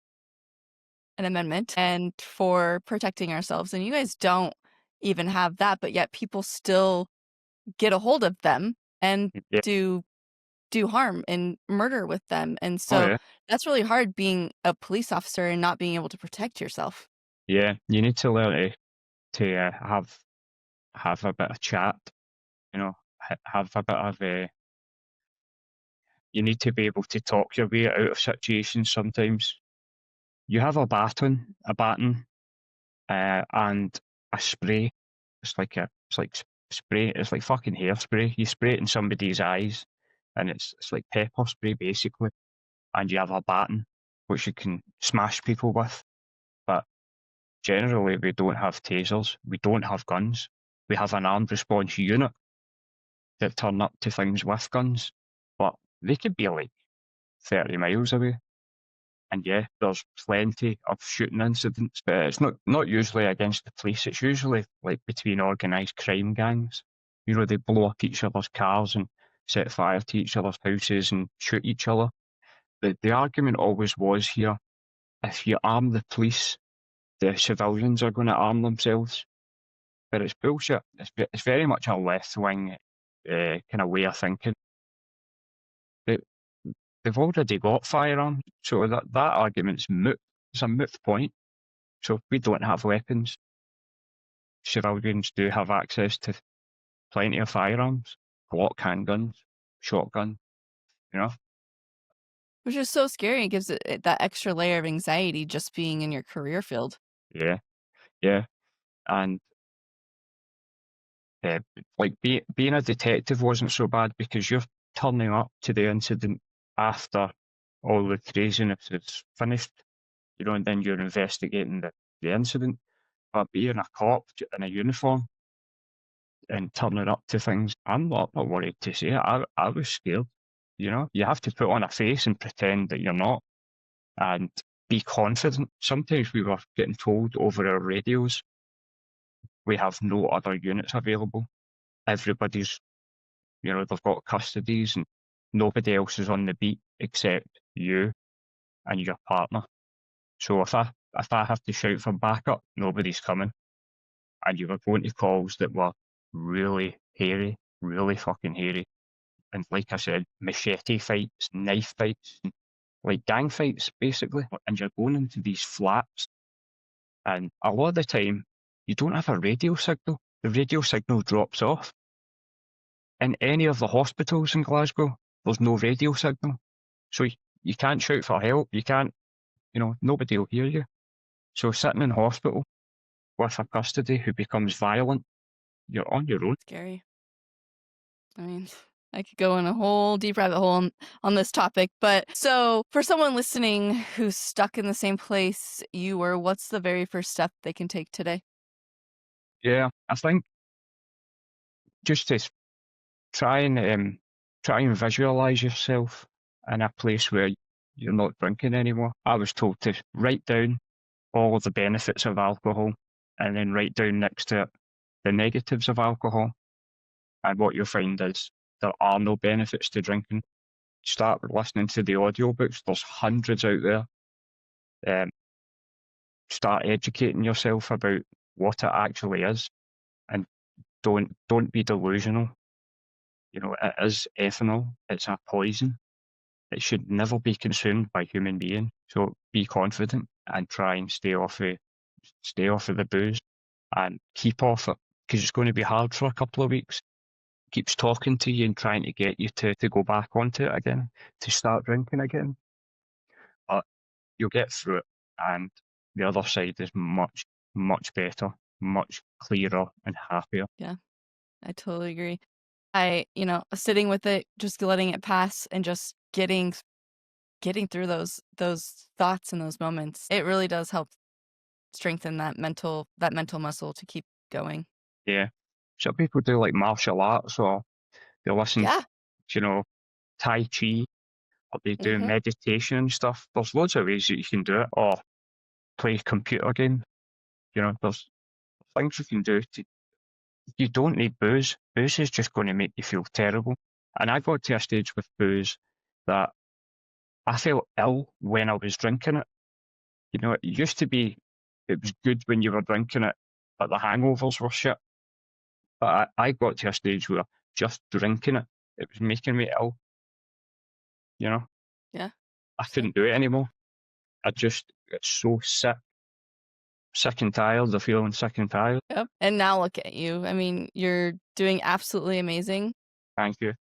an amendment and for protecting ourselves, and you guys don't even have that, but yet people still get a hold of them and yeah, do harm and murder with them, and oh so yeah, that's really hard being a police officer and not being able to protect yourself. yeah. You need to learn to have a bit of chat. Have a bit of you need to be able to talk your way out of situations sometimes. You have a baton, and a spray. It's like spray. It's like fucking hairspray. You spray it in somebody's eyes, and it's like pepper spray basically. And you have a baton, which you can smash people with. But generally, we don't have tasers. We don't have guns. We have an armed response unit that turn up to things with guns, but they could be like 30 miles away. And yeah, there's plenty of shooting incidents, but it's not usually against the police. It's usually like between organised crime gangs. They blow up each other's cars and set fire to each other's houses and shoot each other. The argument always was here: if you arm the police, the civilians are going to arm themselves. But it's bullshit. It's very much a left wing kind of way of thinking. They, they've already got firearms, so that argument's moot. It's a moot point. So if we don't have weapons, civilians do have access to plenty of firearms, Glock handguns, shotgun, you know? Which is so scary, it gives it that extra layer of anxiety just being in your career field. Yeah, yeah. And uh, like being a detective wasn't so bad because you're turning up to the incident after all the craziness is finished, and then you're investigating the incident. But being a cop in a uniform and turning up to things, I'm not worried to say it. I was scared. You have to put on a face and pretend that you're not and be confident. Sometimes we were getting told over our radios we have no other units available. Everybody's, they've got custodies and nobody else is on the beat except you and your partner. So if I have to shout for backup, nobody's coming. And you were going to calls that were really hairy, really fucking hairy. And like I said, machete fights, knife fights, like gang fights, basically. And you're going into these flats, and a lot of the time, you don't have a radio signal. The radio signal drops off. In any of the hospitals in Glasgow, there's no radio signal. So you can't shout for help. You can't, nobody will hear you. So sitting in hospital with a custody who becomes violent, you're on your own. Scary. I mean, I could go in a whole deep rabbit hole on this topic, but so for someone listening who's stuck in the same place you were, what's the very first step they can take today? Yeah, I think just to try and visualize yourself in a place where you're not drinking anymore. I was told to write down all of the benefits of alcohol and then write down next to it the negatives of alcohol. And what you'll find is there are no benefits to drinking. Start listening to the audiobooks. There's hundreds out there. Start educating yourself about what it actually is, and don't be delusional. You know, it is ethanol. It's a poison. It should never be consumed by human being. So be confident and try and stay off of the booze and keep off it, because it's going to be hard for a couple of weeks. Keeps talking to you and trying to get you to go back onto it again, to start drinking again. But you'll get through it, and the other side is much, much better, much clearer and happier. Yeah, I totally agree. Sitting with it, just letting it pass and just getting through those thoughts and those moments, it really does help strengthen that mental muscle to keep going. Yeah. Some people do like martial arts, or they listen Yeah. to, Tai Chi, or they do Mhm. meditation and stuff. There's loads of ways that you can do it, or play computer games. There's things you can do you don't need booze. Booze is just going to make you feel terrible. And I got to a stage with booze that I felt ill when I was drinking it. It used to be, it was good when you were drinking it, but the hangovers were shit. But I got to a stage where just drinking it was making me ill. Yeah. I Same. couldn't do it anymore. I just got so sick and tired of feeling sick and tired. Yep. And now look at you. I mean, you're doing absolutely amazing. Thank you.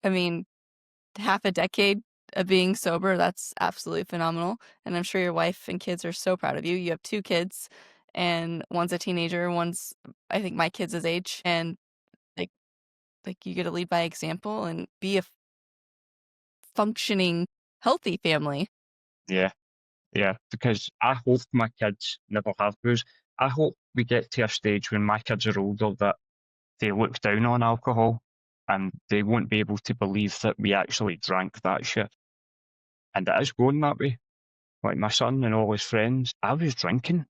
I mean, half a decade of being sober, that's absolutely phenomenal. And I'm sure your wife and kids are so proud of you. You have 2 kids, and one's a teenager, one's, I think, my kids' age, and like you get to lead by example and be a functioning, healthy family. Yeah, yeah. Because I hope my kids never have booze. I hope we get to a stage when my kids are older that they look down on alcohol and they won't be able to believe that we actually drank that shit. And it is going that way. Like my son and all his friends, I was drinking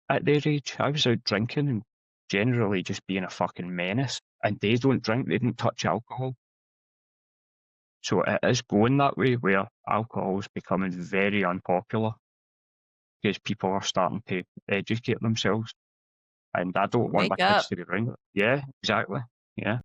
at their age. I was out drinking and generally just being a fucking menace. And they don't drink, they don't touch alcohol. So it is going that way, where alcohol is becoming very unpopular because people are starting to educate themselves. And I don't want my Wake up. kids to be around it. Yeah, exactly. Yeah.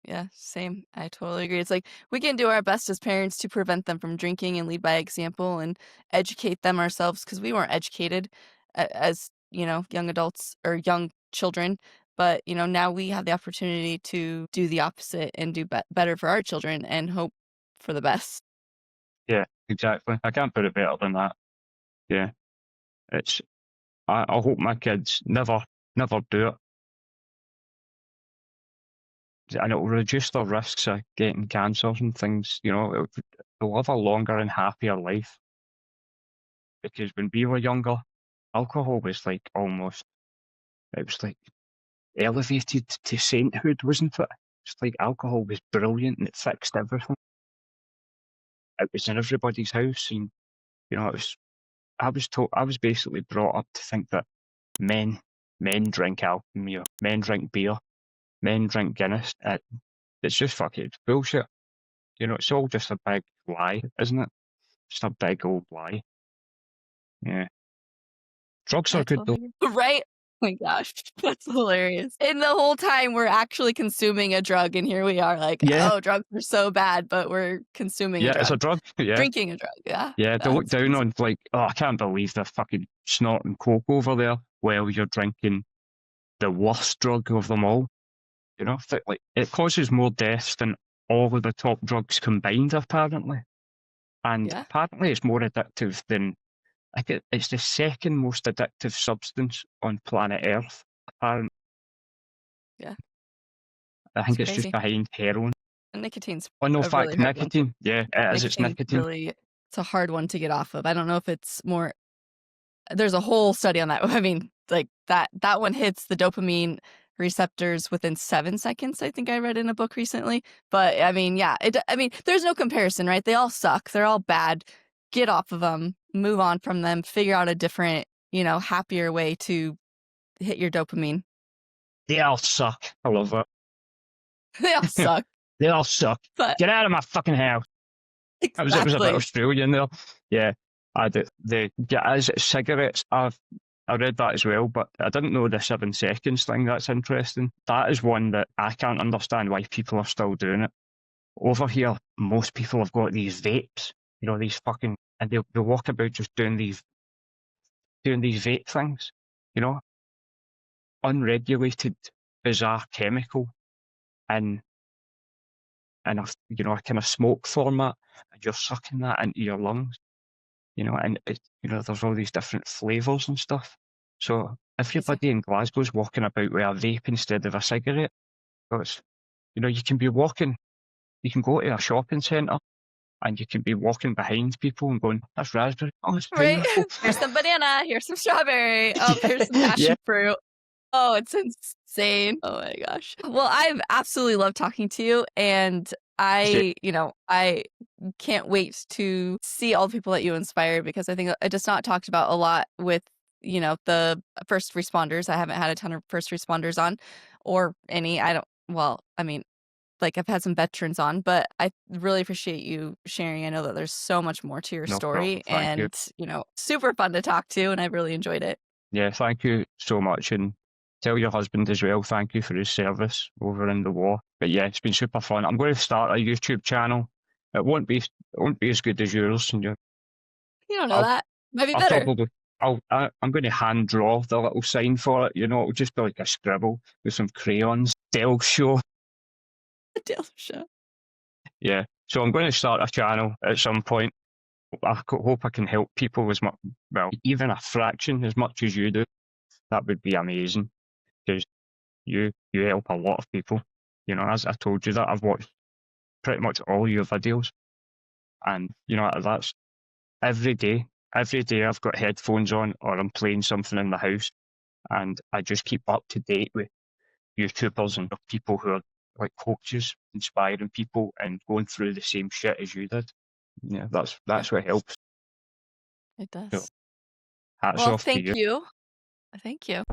Yeah, same. I totally agree. It's like we can do our best as parents to prevent them from drinking and lead by example and educate them ourselves, because we weren't educated as, young adults or young children. But, now we have the opportunity to do the opposite and do better for our children and hope for the best. Yeah, exactly. I can't put it better than that. Yeah. It's I hope my kids never do it. And it will reduce their risks of getting cancers and things. They'll live a longer and happier life. Because when we were younger, alcohol was like it was like elevated to sainthood, wasn't it? It's like alcohol was brilliant and it fixed everything. It was in everybody's house, and it was. I was basically brought up to think that men men drink alcohol, men drink beer, men drink Guinness. It's just fucking bullshit. It's all just a big lie, isn't it? Just a big old lie. Yeah. Drugs I are good though. totally right? Oh my gosh, that's hilarious. And the whole time we're actually consuming a drug, and here we are like, Yeah. "Oh, drugs are so bad," but we're consuming a Yeah, it's a drug. drug. Yeah. Drinking a drug, yeah, Yeah. They look that's down crazy. on like, oh, I can't believe they're fucking snorting coke over there while you're drinking the worst drug of them all. Like it causes more deaths than all of the top drugs combined, apparently. And Yeah, apparently it's more addictive than it's the second most addictive substance on planet Earth. Apparently, yeah, I it's think it's just crazy. behind heroin. And nicotine's Oh no, a really fact, hard one to nicotine. Yeah, it is. It's nicotine's nicotine. really it's a hard one to get off of. I don't know if it's more there's a whole study on that. I mean, like, that one hits the dopamine receptors within 7 seconds, I think I read in a book recently. But, I mean, yeah, there's no comparison, right? They all suck. They're all bad. Get off of them, move on from them, figure out a different, happier way to hit your dopamine. They all suck. I love it. They all suck, They all suck. but Get out of my fucking house. It was a bit exactly. Australian there. Yeah. As cigarettes, I read that as well, but I didn't know the 7 seconds thing. That's interesting. That is one that I can't understand why people are still doing it. Over here, most people have got these vapes, these fucking, and they'll walk about just doing these vape things, you know, unregulated, bizarre chemical in a kind of smoke format, and you're sucking that into your lungs, and there's all these different flavors and stuff. So Crazy. everybody in Glasgow's walking about with a vape instead of a cigarette. So you can be walking, you can go to a shopping centre and you can be walking behind people and going, "That's raspberry. Oh, it's Right? pineapple." Here's some banana, here's some strawberry, oh, here's some Yeah, passion fruit. Oh, it's insane. Oh my gosh. Well, I've absolutely loved talking to you, and yeah, I can't wait to see all the people that you inspire, because I think I just not talked about a lot with, the first responders. I haven't had a ton of first responders on, or any. I don't, well, I mean, like, I've had some veterans on, but I really appreciate you sharing. I know that there's so much more to your no problem. story, Thank you. and, super fun to talk to, and I really enjoyed it. Yeah, thank you so much. And tell your husband as well, thank you for his service over in the war. But yeah, it's been super fun. I'm going to start a YouTube channel. It won't be as good as yours. You don't know I'll that. Might be I'll better. probably I'm going to hand draw the little sign for it. It'll just be like a scribble with some crayons. Del show. Taylor show. Yeah. So I'm going to start a channel at some point. Hope I can help people as much, well, even a fraction as much as you do. That would be amazing, because you help a lot of people. As I told you, that I've watched pretty much all your videos, and that's every day. Every day I've got headphones on or I'm playing something in the house, and I just keep up to date with YouTubers and people who are like coaches, inspiring people and going through the same shit as you did. Yeah, Yeah, that's what helps. it So does. hats Well, off to thank you. you. Thank you.